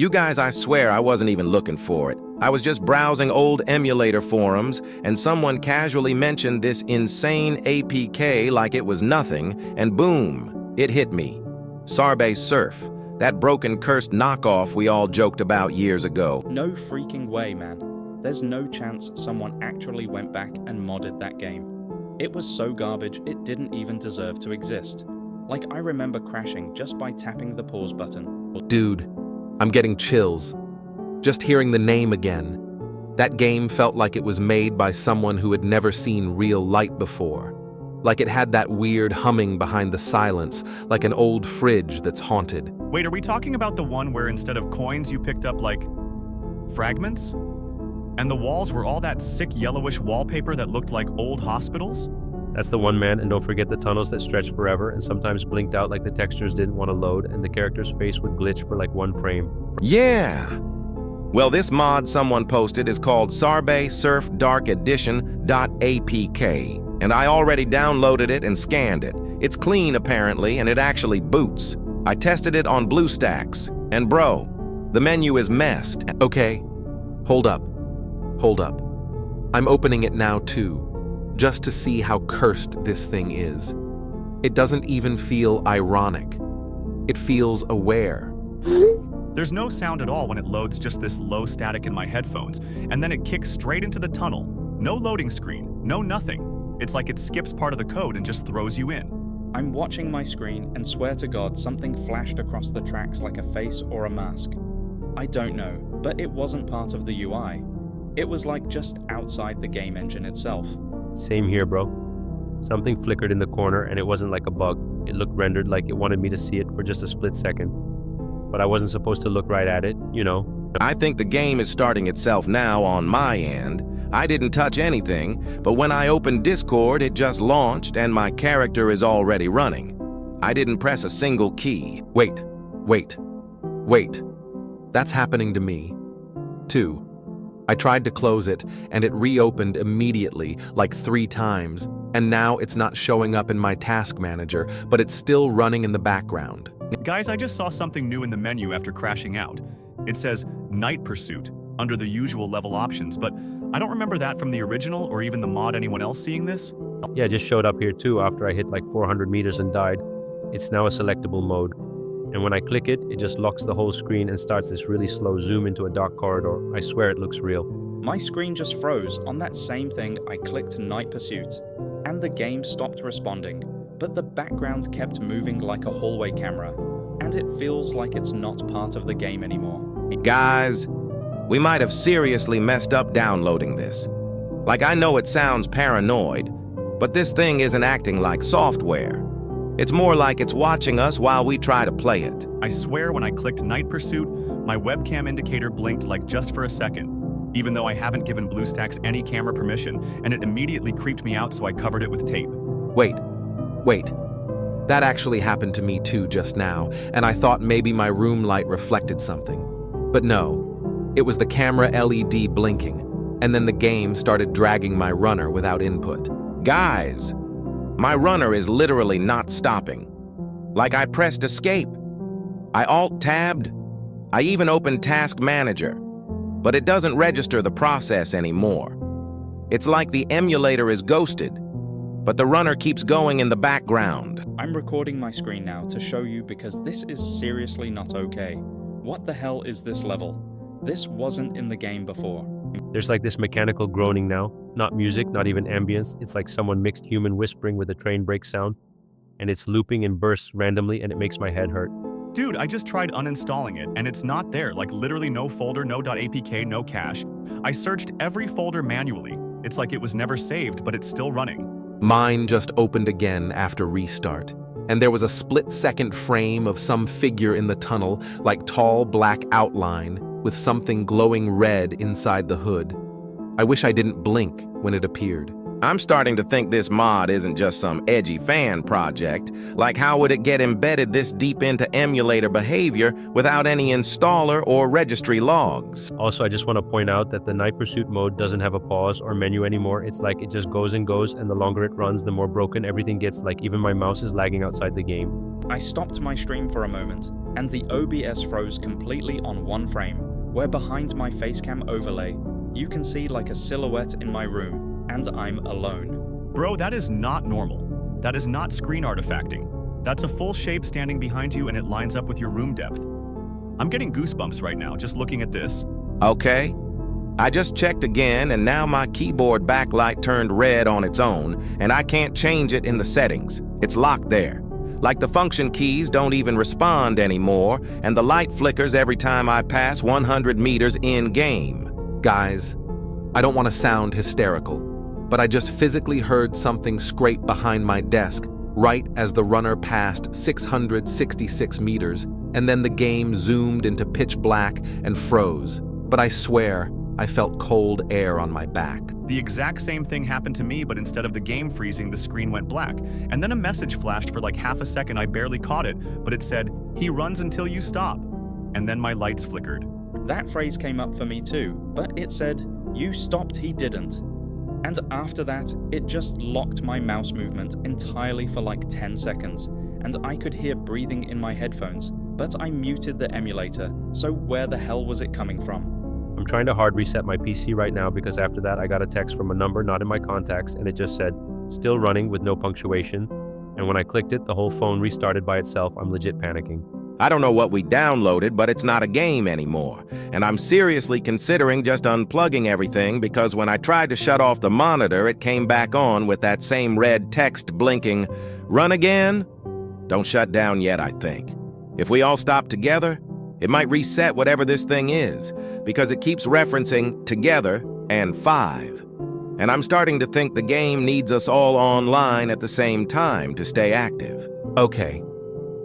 You guys, I swear I wasn't even looking for it. I was just browsing old emulator forums, and someone casually mentioned this insane APK like it was nothing, and boom, it hit me. Sarbe Surf, that broken, cursed knockoff we all joked about years ago. No freaking way, man. There's no chance someone actually went back and modded that game. It was so garbage, it didn't even deserve to exist. Like, I remember crashing just by tapping the pause button. Dude, I'm getting chills. Just hearing the name again. That game felt like it was made by someone who had never seen real light before. Like it had that weird humming behind the silence, like an old fridge that's haunted. Wait, are we talking about the one where instead of coins you picked up, like, fragments? And the walls were all that sick yellowish wallpaper that looked like old hospitals? That's the one, man, and don't forget the tunnels that stretched forever and sometimes blinked out like the textures didn't want to load and the character's face would glitch for like one frame. Yeah! Well, this mod someone posted is called Sarbe Surf Dark Edition.apk, and I already downloaded it and scanned it. It's clean, apparently, and it actually boots. I tested it on BlueStacks, and bro, the menu is messed. Okay, hold up. I'm opening it now too, just to see how cursed this thing is. It doesn't even feel ironic. It feels aware. There's no sound at all when it loads, just this low static in my headphones, and then it kicks straight into the tunnel. No loading screen, no nothing. It's like it skips part of the code and just throws you in. I'm watching my screen and swear to God something flashed across the tracks like a face or a mask. I don't know, but it wasn't part of the UI. It was like just outside the game engine itself. Same here, bro. Something flickered in the corner and it wasn't like a bug. It looked rendered like it wanted me to see it for just a split second. But I wasn't supposed to look right at it, you know. I think the game is starting itself now on my end. I didn't touch anything, but when I opened Discord, it just launched and my character is already running. I didn't press a single key. Wait. That's happening to me, too. I tried to close it, and it reopened immediately, like 3 times, and now it's not showing up in my task manager, but it's still running in the background. Guys, I just saw something new in the menu after crashing out. It says Night Pursuit under the usual level options, but I don't remember that from the original or even the mod. Anyone else seeing this? Yeah, it just showed up here too after I hit like 400 meters and died. It's now a selectable mode. And when I click it, it just locks the whole screen and starts this really slow zoom into a dark corridor. I swear it looks real. My screen just froze on that same thing. I clicked Night Pursuit, and the game stopped responding, but the background kept moving like a hallway camera, and it feels like it's not part of the game anymore. Guys, we might have seriously messed up downloading this. Like, I know it sounds paranoid, but this thing isn't acting like software. It's more like it's watching us while we try to play it. I swear when I clicked Night Pursuit, my webcam indicator blinked like just for a second, even though I haven't given BlueStacks any camera permission, and it immediately creeped me out, so I covered it with tape. Wait. That actually happened to me too just now, and I thought maybe my room light reflected something. But no, it was the camera LED blinking, and then the game started dragging my runner without input. Guys, my runner is literally not stopping. Like, I pressed escape. I alt-tabbed. I even opened Task Manager. But it doesn't register the process anymore. It's like the emulator is ghosted, but the runner keeps going in the background. I'm recording my screen now to show you because this is seriously not okay. What the hell is this level? This wasn't in the game before. There's like this mechanical groaning now. Not music, not even ambience. It's like someone mixed human whispering with a train brake sound. And it's looping in bursts randomly and it makes my head hurt. Dude, I just tried uninstalling it and it's not there. Like, literally no folder, no .apk, no cache. I searched every folder manually. It's like it was never saved, but it's still running. Mine just opened again after restart, and there was a split-second frame of some figure in the tunnel, like tall black outline, with something glowing red inside the hood. I wish I didn't blink when it appeared. I'm starting to think this mod isn't just some edgy fan project. Like, how would it get embedded this deep into emulator behavior without any installer or registry logs? Also, I just want to point out that the Night Pursuit mode doesn't have a pause or menu anymore. It's like it just goes and goes, and the longer it runs, the more broken everything gets. Like even my mouse is lagging outside the game. I stopped my stream for a moment, and the OBS froze completely on one frame, where behind my facecam overlay, you can see like a silhouette in my room, and I'm alone. Bro, that is not normal. That is not screen artifacting. That's a full shape standing behind you and it lines up with your room depth. I'm getting goosebumps right now just looking at this. Okay. I just checked again, and now my keyboard backlight turned red on its own, and I can't change it in the settings. It's locked there. Like the function keys don't even respond anymore, and the light flickers every time I pass 100 meters in-game. Guys, I don't want to sound hysterical, but I just physically heard something scrape behind my desk right as the runner passed 666 meters, and then the game zoomed into pitch black and froze. But I swear, I felt cold air on my back. The exact same thing happened to me, but instead of the game freezing, the screen went black. And then a message flashed for like half a second. I barely caught it, but it said, "He runs until you stop." And then my lights flickered. That phrase came up for me too, but it said, "You stopped, he didn't." And after that, it just locked my mouse movement entirely for like 10 seconds, and I could hear breathing in my headphones, but I muted the emulator, so where the hell was it coming from? I'm trying to hard reset my PC right now because after that I got a text from a number not in my contacts and it just said, "Still running" with no punctuation. And when I clicked it, the whole phone restarted by itself. I'm legit panicking. I don't know what we downloaded, but it's not a game anymore. And I'm seriously considering just unplugging everything because when I tried to shut off the monitor, it came back on with that same red text blinking, "Run again?" Don't shut down yet, I think. If we all stop together, it might reset whatever this thing is, because it keeps referencing together and 5. And I'm starting to think the game needs us all online at the same time to stay active. Okay.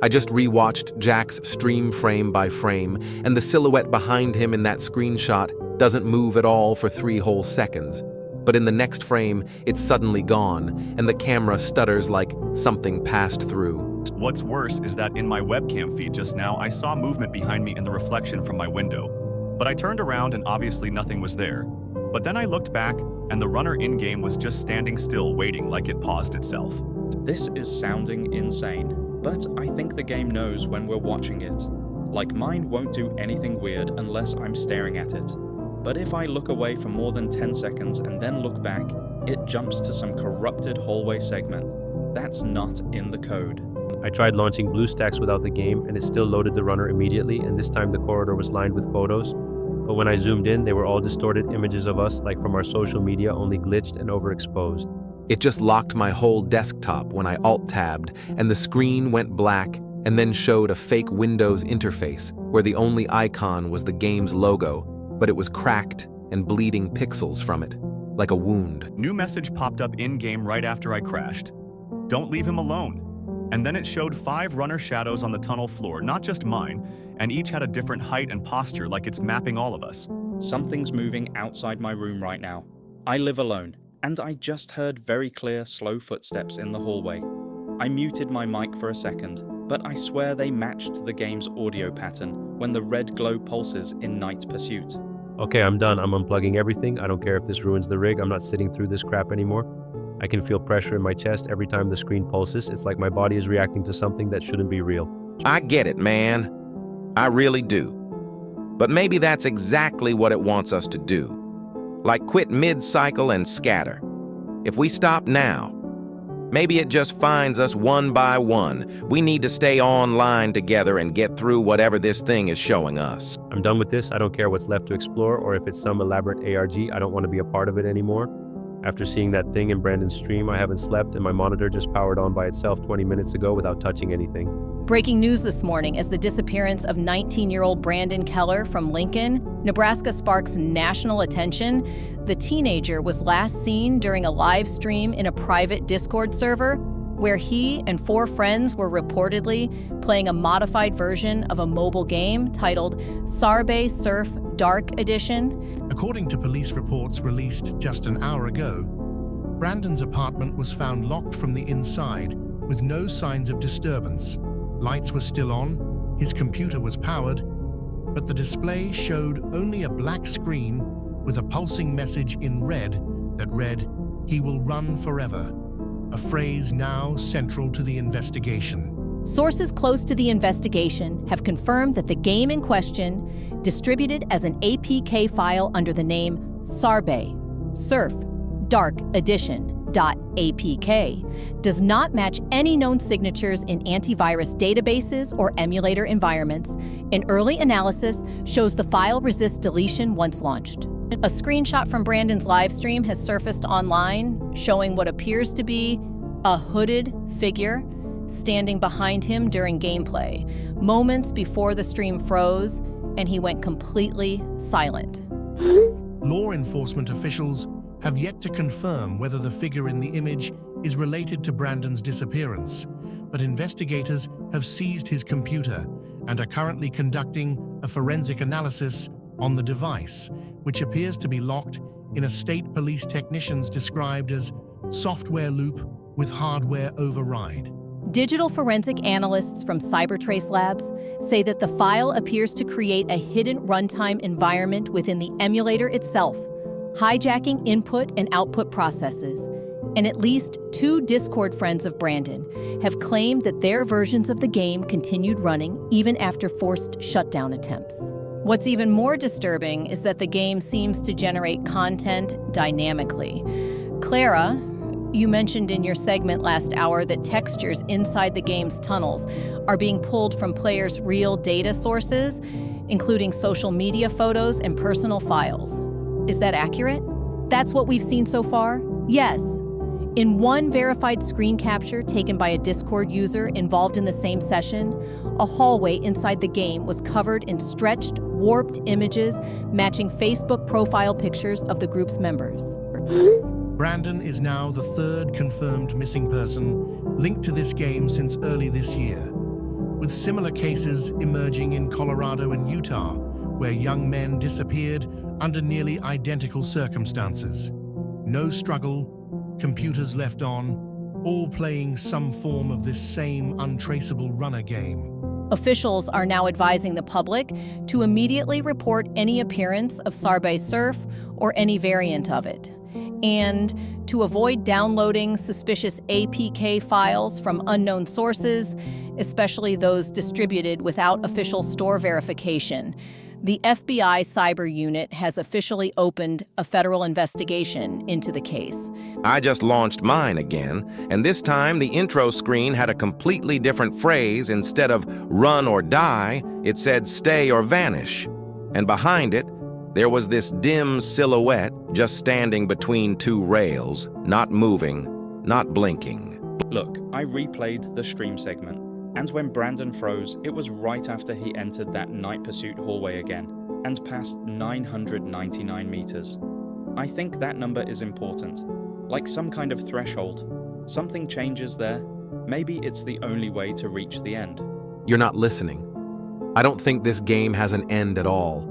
I just rewatched Jack's stream frame by frame, and the silhouette behind him in that screenshot doesn't move at all for 3 whole seconds. But in the next frame, it's suddenly gone, and the camera stutters like something passed through. What's worse is that in my webcam feed just now, I saw movement behind me in the reflection from my window. But I turned around and obviously nothing was there. But then I looked back, and the runner in-game was just standing still, waiting like it paused itself. This is sounding insane, but I think the game knows when we're watching it. Like mine won't do anything weird unless I'm staring at it. But if I look away for more than 10 seconds and then look back, it jumps to some corrupted hallway segment. That's not in the code. I tried launching BlueStacks without the game and it still loaded the runner immediately, and this time the corridor was lined with photos. But when I zoomed in, they were all distorted images of us, like from our social media, only glitched and overexposed. It just locked my whole desktop when I alt-tabbed, and the screen went black and then showed a fake Windows interface where the only icon was the game's logo, but it was cracked and bleeding pixels from it, like a wound. New message popped up in-game right after I crashed. "Don't leave him alone." And then it showed 5 runner shadows on the tunnel floor, not just mine, and each had a different height and posture, like it's mapping all of us. Something's moving outside my room right now. I live alone, and I just heard very clear, slow footsteps in the hallway. I muted my mic for a second, but I swear they matched the game's audio pattern when the red glow pulses in Night Pursuit. Okay, I'm done. I'm unplugging everything. I don't care if this ruins the rig. I'm not sitting through this crap anymore. I can feel pressure in my chest every time the screen pulses. It's like my body is reacting to something that shouldn't be real. I get it, man. I really do. But maybe that's exactly what it wants us to do. Like quit mid-cycle and scatter. If we stop now, maybe it just finds us one by one. We need to stay online together and get through whatever this thing is showing us. I'm done with this. I don't care what's left to explore or if it's some elaborate ARG. I don't want to be a part of it anymore. After seeing that thing in Brandon's stream, I haven't slept and my monitor just powered on by itself 20 minutes ago without touching anything. Breaking news this morning as the disappearance of 19-year-old Brandon Keller from Lincoln, Nebraska sparks national attention. The teenager was last seen during a live stream in a private Discord server where he and 4 friends were reportedly playing a modified version of a mobile game titled Sarbe Surf Dark Edition. According to police reports released just an hour ago, Brandon's apartment was found locked from the inside, with no signs of disturbance. Lights were still on, his computer was powered, but the display showed only a black screen with a pulsing message in red that read, "He will run forever," a phrase now central to the investigation. Sources close to the investigation have confirmed that the game in question, distributed as an APK file under the name Sarbay, Surf, Dark Edition, .apk, does not match any known signatures in antivirus databases or emulator environments, and early analysis shows the file resists deletion once launched. A screenshot from Brandon's live stream has surfaced online, showing what appears to be a hooded figure standing behind him during gameplay, moments before the stream froze and he went completely silent. Law enforcement officials have yet to confirm whether the figure in the image is related to Brandon's disappearance, but investigators have seized his computer and are currently conducting a forensic analysis on the device, which appears to be locked in a state police technicians described as software loop with hardware override. Digital forensic analysts from Cybertrace Labs say that the file appears to create a hidden runtime environment within the emulator itself, hijacking input and output processes. And at least 2 Discord friends of Brandon have claimed that their versions of the game continued running even after forced shutdown attempts. What's even more disturbing is that the game seems to generate content dynamically. Clara, you mentioned in your segment last hour that textures inside the game's tunnels are being pulled from players' real data sources, including social media photos and personal files. Is that accurate? That's what we've seen so far? Yes. In one verified screen capture taken by a Discord user involved in the same session, a hallway inside the game was covered in stretched, warped images matching Facebook profile pictures of the group's members. Brandon is now the 3rd confirmed missing person linked to this game since early this year, with similar cases emerging in Colorado and Utah, where young men disappeared under nearly identical circumstances. No struggle, computers left on, all playing some form of this same untraceable runner game. Officials are now advising the public to immediately report any appearance of Sarbay Surf or any variant of it, and to avoid downloading suspicious APK files from unknown sources, especially those distributed without official store verification. The FBI Cyber Unit has officially opened a federal investigation into the case. I just launched mine again, and this time the intro screen had a completely different phrase. Instead of "run or die," it said "stay or vanish." And behind it, there was this dim silhouette just standing between 2 rails, not moving, not blinking. Look, I replayed the stream segment, and when Brandon froze, it was right after he entered that night pursuit hallway again, and passed 999 meters. I think that number is important, like some kind of threshold. Something changes there. Maybe it's the only way to reach the end. You're not listening. I don't think this game has an end at all.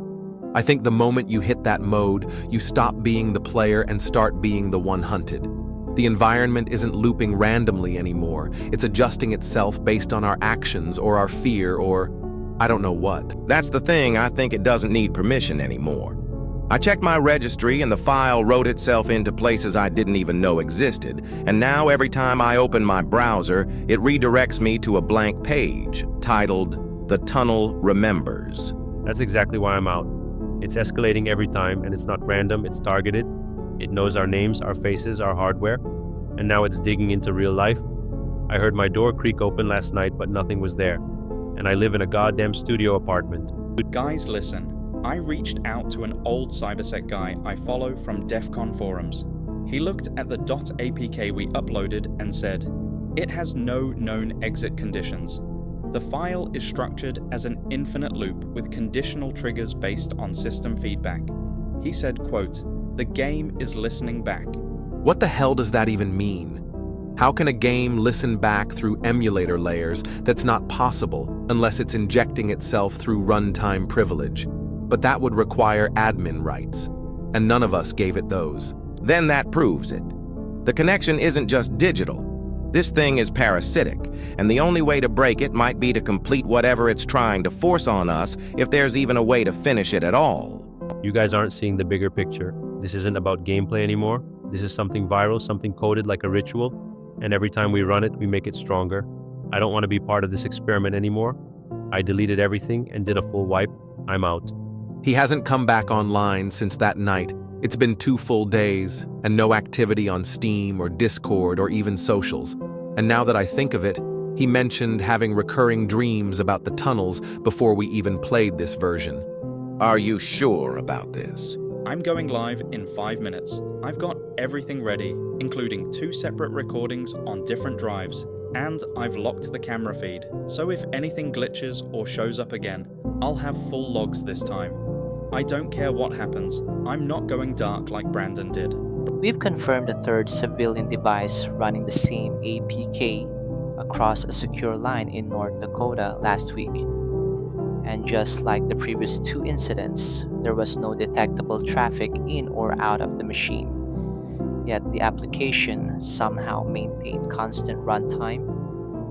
I think the moment you hit that mode, you stop being the player and start being the one hunted. The environment isn't looping randomly anymore. It's adjusting itself based on our actions or our fear or I don't know what. That's the thing, I think it doesn't need permission anymore. I checked my registry and the file wrote itself into places I didn't even know existed, and now every time I open my browser, it redirects me to a blank page titled "The Tunnel Remembers." That's exactly why I'm out. It's escalating every time, and it's not random, it's targeted. It knows our names, our faces, our hardware, and now it's digging into real life. I heard my door creak open last night, but nothing was there. And I live in a goddamn studio apartment. Guys, listen. I reached out to an old CyberSec guy I follow from DEF CON forums. He looked at the .apk we uploaded and said, it has no known exit conditions. The file is structured as an infinite loop with conditional triggers based on system feedback. He said, quote, "The game is listening back." What the hell does that even mean? How can a game listen back through emulator layers? That's not possible unless it's injecting itself through runtime privilege. But that would require admin rights, and none of us gave it those. Then that proves it. The connection isn't just digital. This thing is parasitic, and the only way to break it might be to complete whatever it's trying to force on us, if there's even a way to finish it at all. You guys aren't seeing the bigger picture. This isn't about gameplay anymore. This is something viral, something coded like a ritual, and every time we run it, we make it stronger. I don't want to be part of this experiment anymore. I deleted everything and did a full wipe. I'm out. He hasn't come back online since that night. It's been 2 full days, and no activity on Steam or Discord or even socials. And now that I think of it, he mentioned having recurring dreams about the tunnels before we even played this version. Are you sure about this? I'm going live in 5 minutes. I've got everything ready, including 2 separate recordings on different drives, and I've locked the camera feed, so if anything glitches or shows up again, I'll have full logs this time. I don't care what happens. I'm not going dark like Brandon did. We've confirmed a third civilian device running the same APK across a secure line in North Dakota last week. And just like the previous 2 incidents, there was no detectable traffic in or out of the machine. Yet the application somehow maintained constant runtime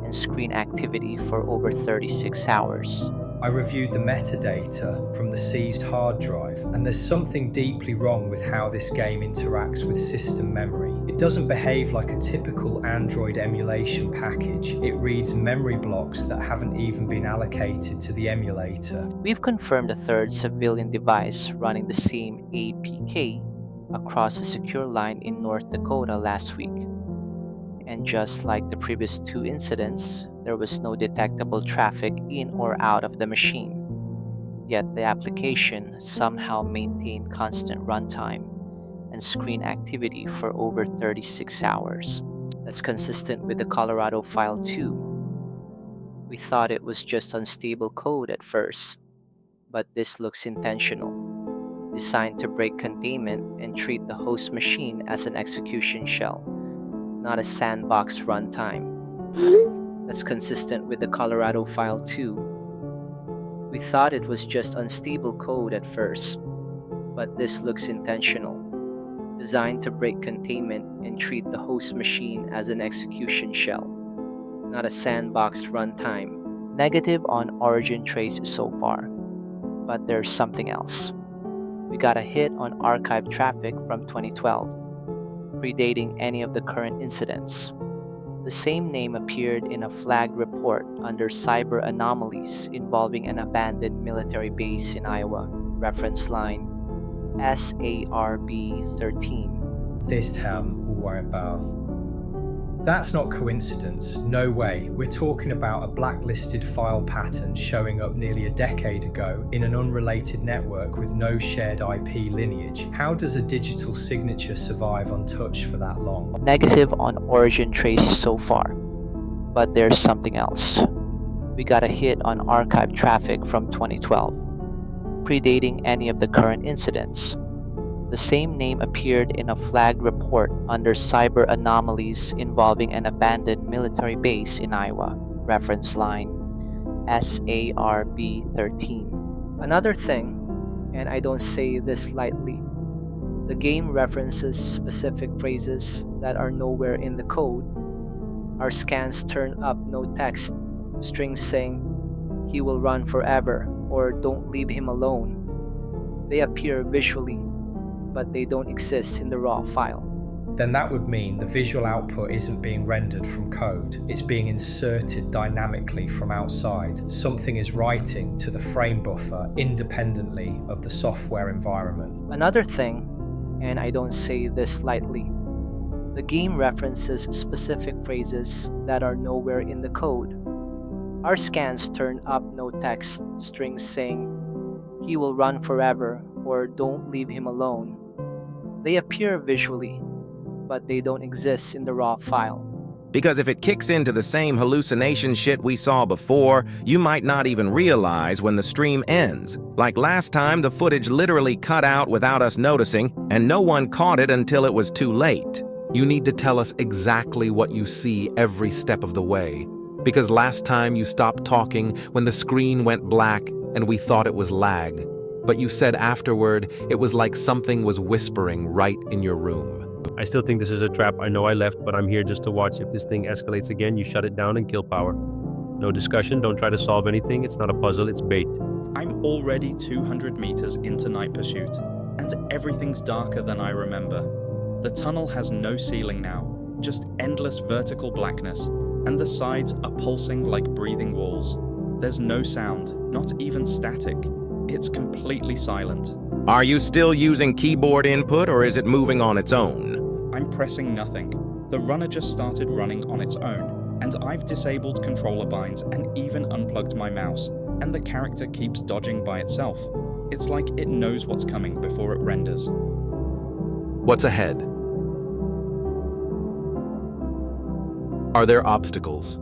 and screen activity for over 36 hours. I reviewed the metadata from the seized hard drive, and there's something deeply wrong with how this game interacts with system memory. It doesn't behave like a typical Android emulation package. It reads memory blocks that haven't even been allocated to the emulator. We've confirmed a third civilian device running the same APK across a secure line in North Dakota last week. And just like the previous 2 incidents, there was no detectable traffic in or out of the machine. Yet the application somehow maintained constant runtime and screen activity for over 36 hours. That's consistent with the Colorado file too. We thought it was just unstable code at first, but this looks intentional, designed to break containment and treat the host machine as an execution shell, not a sandbox runtime. That's consistent with the Colorado file too. We thought it was just unstable code at first, but this looks intentional, designed to break containment and treat the host machine as an execution shell, not a sandboxed runtime. Negative on origin trace so far, but there's something else. We got a hit on archive traffic from 2012, predating any of the current incidents. The same name appeared in a flagged report under cyber anomalies involving an abandoned military base in Iowa, reference line SARB 13. This time, Uwaibao. That's not coincidence, no way. We're talking about a blacklisted file pattern showing up nearly a decade ago in an unrelated network with no shared IP lineage. How does a digital signature survive untouched for that long? Negative on origin trace so far, but there's something else. We got a hit on archive traffic from 2012, predating any of the current incidents. The same name appeared in a flagged report under cyber anomalies involving an abandoned military base in Iowa, reference line SARB 13. Another thing, and I don't say this lightly, the game references specific phrases that are nowhere in the code. Our scans turn up no text strings saying, "He will run forever," or "Don't leave him alone." They appear visually, but they don't exist in the raw file. Then that would mean the visual output isn't being rendered from code. It's being inserted dynamically from outside. Something is writing to the frame buffer independently of the software environment. Another thing, and I don't say this lightly, the game references specific phrases that are nowhere in the code. Our scans turn up no text strings saying, "He will run forever," or "Don't leave him alone." They appear visually, but they don't exist in the raw file. Because if it kicks into the same hallucination shit we saw before, you might not even realize when the stream ends. Like last time, the footage literally cut out without us noticing, and no one caught it until it was too late. You need to tell us exactly what you see every step of the way. Because last time you stopped talking when the screen went black and we thought it was lag. But you said afterward it was like something was whispering right in your room. I still think this is a trap. I know I left, but I'm here just to watch. If this thing escalates again, you shut it down and kill power. No discussion, don't try to solve anything. It's not a puzzle, it's bait. I'm already 200 meters into night pursuit, and everything's darker than I remember. The tunnel has no ceiling now, just endless vertical blackness, and the sides are pulsing like breathing walls. There's no sound, not even static. It's completely silent. Are you still using keyboard input or is it moving on its own? I'm pressing nothing. The runner just started running on its own, and I've disabled controller binds and even unplugged my mouse, and the character keeps dodging by itself. It's like it knows what's coming before it renders. What's ahead? Are there obstacles?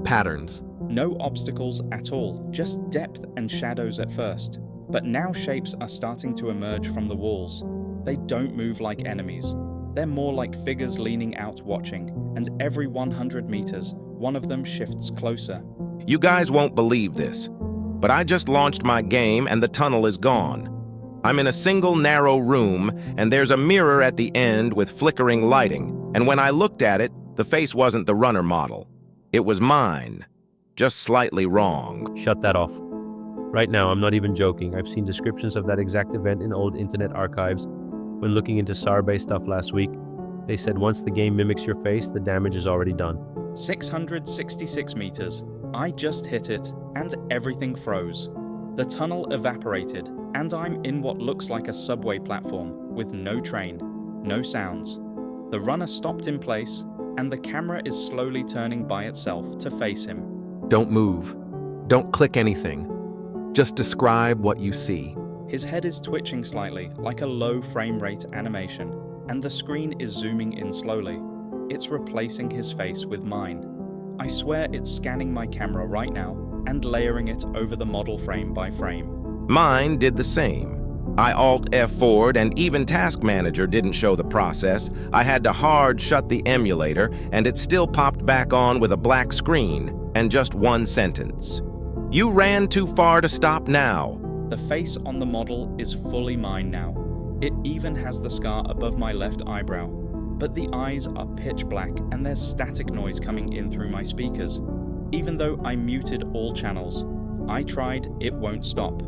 Patterns? No obstacles at all, just depth and shadows at first. But now shapes are starting to emerge from the walls. They don't move like enemies. They're more like figures leaning out watching, and every 100 meters, one of them shifts closer. You guys won't believe this, but I just launched my game and the tunnel is gone. I'm in a single narrow room, and there's a mirror at the end with flickering lighting, and when I looked at it, the face wasn't the runner model. It was mine, just slightly wrong. Shut that off. Right now, I'm not even joking. I've seen descriptions of that exact event in old internet archives. When looking into Sarbay stuff last week, they said once the game mimics your face, the damage is already done. 666 meters. I just hit it, and everything froze. The tunnel evaporated, and I'm in what looks like a subway platform with no train, no sounds. The runner stopped in place, and the camera is slowly turning by itself to face him. Don't move. Don't click anything. Just describe what you see. His head is twitching slightly, like a low frame rate animation, and the screen is zooming in slowly. It's replacing his face with mine. I swear it's scanning my camera right now and layering it over the model frame by frame. Mine did the same. I Alt F4'd and even Task Manager didn't show the process. I had to hard shut the emulator and it still popped back on with a black screen and just one sentence. You ran too far to stop now. The face on the model is fully mine now. It even has the scar above my left eyebrow. But the eyes are pitch black and there's static noise coming in through my speakers. Even though I muted all channels, I tried, it won't stop.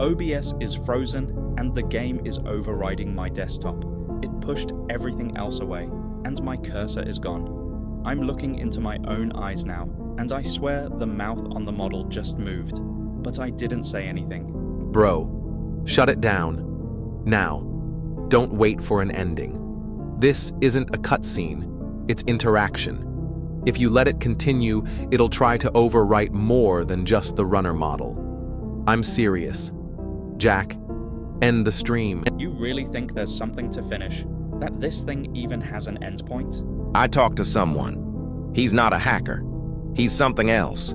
OBS is frozen and the game is overriding my desktop. It pushed everything else away and my cursor is gone. I'm looking into my own eyes now and I swear the mouth on the model just moved, but I didn't say anything. Bro, shut it down. Now. Don't wait for an ending. This isn't a cutscene, it's interaction. If you let it continue, it'll try to overwrite more than just the runner model. I'm serious. Jack, end the stream. You really think there's something to finish? That this thing even has an endpoint? I talked to someone. He's not a hacker. He's something else.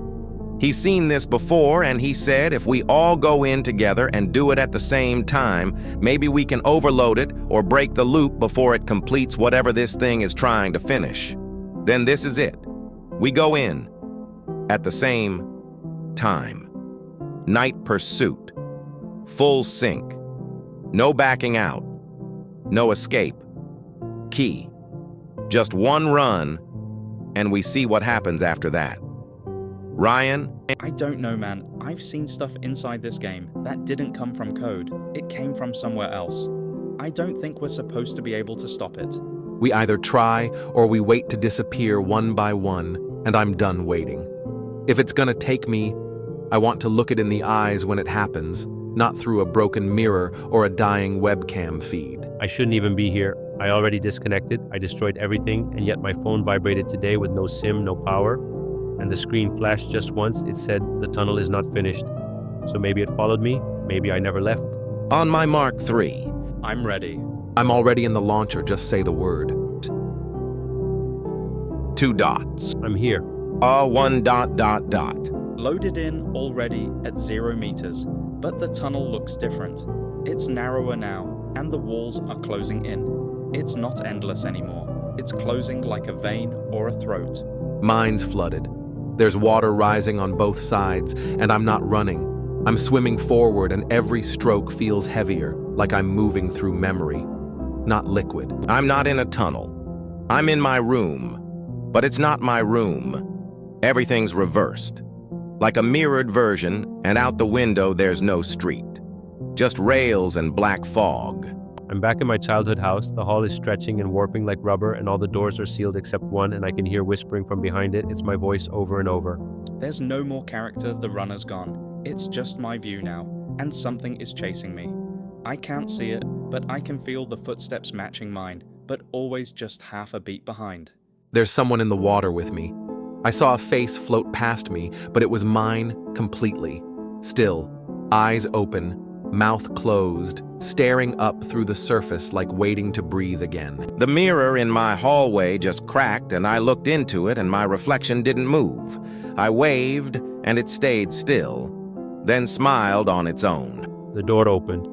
He's seen this before, and he said if we all go in together and do it at the same time, maybe we can overload it or break the loop before it completes whatever this thing is trying to finish. Then this is it. We go in at the same time. Night pursuit. Full sync. No backing out. No escape. Key. Just one run, and we see what happens after that. Ryan? I don't know, man. I've seen stuff inside this game that didn't come from code. It came from somewhere else. I don't think we're supposed to be able to stop it. We either try or we wait to disappear one by one, and I'm done waiting. If it's gonna take me, I want to look it in the eyes when it happens, not through a broken mirror or a dying webcam feed. I shouldn't even be here. I already disconnected, I destroyed everything, and yet my phone vibrated today with no SIM, no power. And the screen flashed just once. It said the tunnel is not finished. So maybe it followed me, maybe I never left. On my Mark III. I'm ready. I'm already in the launcher, just say the word. 2 dots. I'm here. 1 dot. Loaded in already at 0 meters, but the tunnel looks different. It's narrower now, and the walls are closing in. It's not endless anymore. It's closing like a vein or a throat. Mine's flooded. There's water rising on both sides, and I'm not running. I'm swimming forward, and every stroke feels heavier, like I'm moving through memory. not liquid. I'm not in a tunnel. I'm in my room. But it's not my room. Everything's reversed. Like a mirrored version, and out the window there's no street. Just rails and black fog. I'm back in my childhood house. The hall is stretching and warping like rubber, and all the doors are sealed except one, and I can hear whispering from behind it. It's my voice over and over. There's no more character, the runner's gone. It's just my view now, and something is chasing me. I can't see it, but I can feel the footsteps matching mine, but always just half a beat behind. There's someone in the water with me. I saw a face float past me, but it was mine completely. Still, eyes open, mouth closed, staring up through the surface like waiting to breathe again. The mirror in my hallway just cracked, and I looked into it, and my reflection didn't move. I waved, and it stayed still, then smiled on its own. The door opened.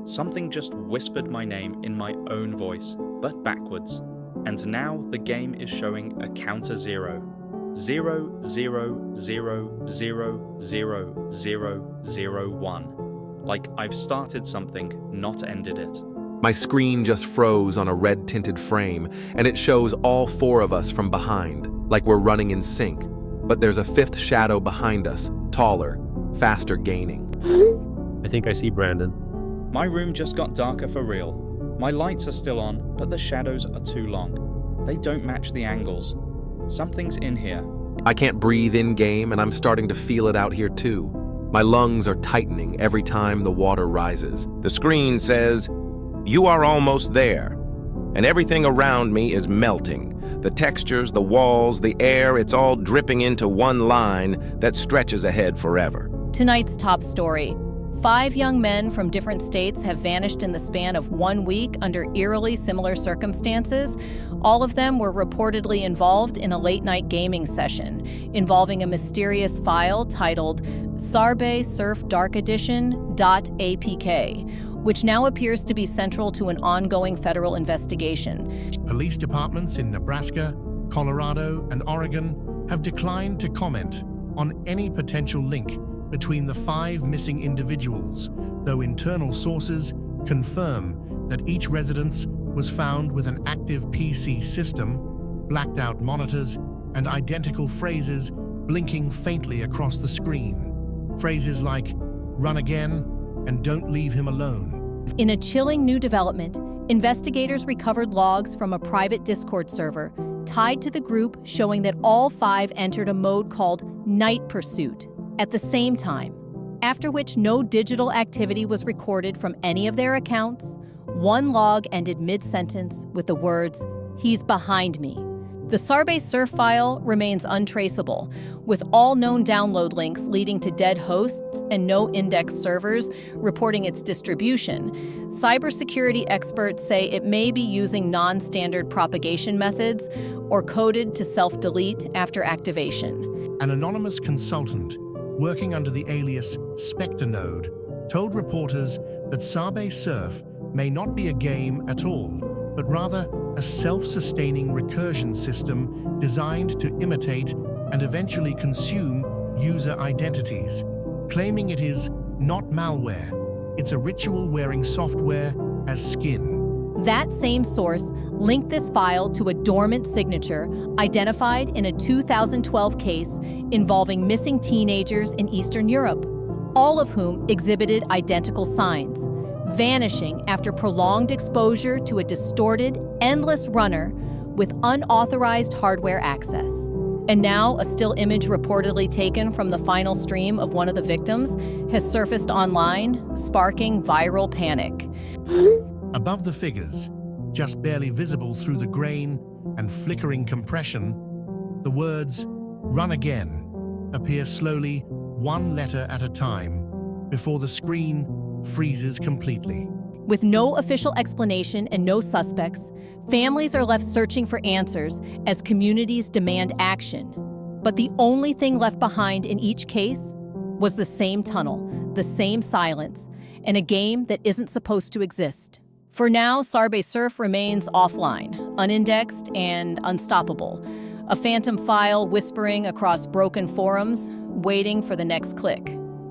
Something just whispered my name in my own voice, but backwards. And now the game is showing a counter 0. 0, 0, 0, 0, 0, 0, 0, 1. Like I've started something, not ended it. My screen just froze on a red-tinted frame, and it shows all 4 of us from behind, like we're running in sync. But there's a 5th shadow behind us, taller, faster gaining. I think I see Brandon. My room just got darker for real. My lights are still on, but the shadows are too long. They don't match the angles. Something's in here. I can't breathe in-game, and I'm starting to feel it out here too. My lungs are tightening every time the water rises. The screen says, "You are almost there." And everything around me is melting. The textures, the walls, the air, it's all dripping into one line that stretches ahead forever. Tonight's top story. 5 young men from different states have vanished in the span of 1 week under eerily similar circumstances. All of them were reportedly involved in a late-night gaming session involving a mysterious file titled Sarbe Surf Dark Edition.apk, which now appears to be central to an ongoing federal investigation. Police departments in Nebraska, Colorado, and Oregon have declined to comment on any potential link between the 5 missing individuals, though internal sources confirm that each residence was found with an active PC system, blacked out monitors, and identical phrases blinking faintly across the screen. Phrases like, "Run again," and "Don't leave him alone." In a chilling new development, investigators recovered logs from a private Discord server tied to the group showing that all 5 entered a mode called Night Pursuit at the same time, after which no digital activity was recorded from any of their accounts. One log ended mid-sentence with the words, "He's behind me." The Sarbe Surf file remains untraceable, with all known download links leading to dead hosts and no indexed servers reporting its distribution. Cybersecurity experts say it may be using non-standard propagation methods or coded to self-delete after activation. An anonymous consultant working under the alias SpecterNode told reporters that Sarbe Surf may not be a game at all, but rather a self-sustaining recursion system designed to imitate and eventually consume user identities, claiming it is not malware, it's a ritual-wearing software as skin. That same source linked this file to a dormant signature identified in a 2012 case involving missing teenagers in Eastern Europe, all of whom exhibited identical signs, vanishing after prolonged exposure to a distorted, endless runner with unauthorized hardware access. And now, a still image reportedly taken from the final stream of one of the victims has surfaced online, sparking viral panic. Above the figures, just barely visible through the grain and flickering compression, the words, "Run again," appear slowly, 1 letter at a time, before the screen freezes completely. With no official explanation and no suspects, families are left searching for answers as communities demand action. But the only thing left behind in each case was the same tunnel, the same silence, and a game that isn't supposed to exist. For now, Sarbe Surf remains offline, unindexed and unstoppable, a phantom file whispering across broken forums, waiting for the next click.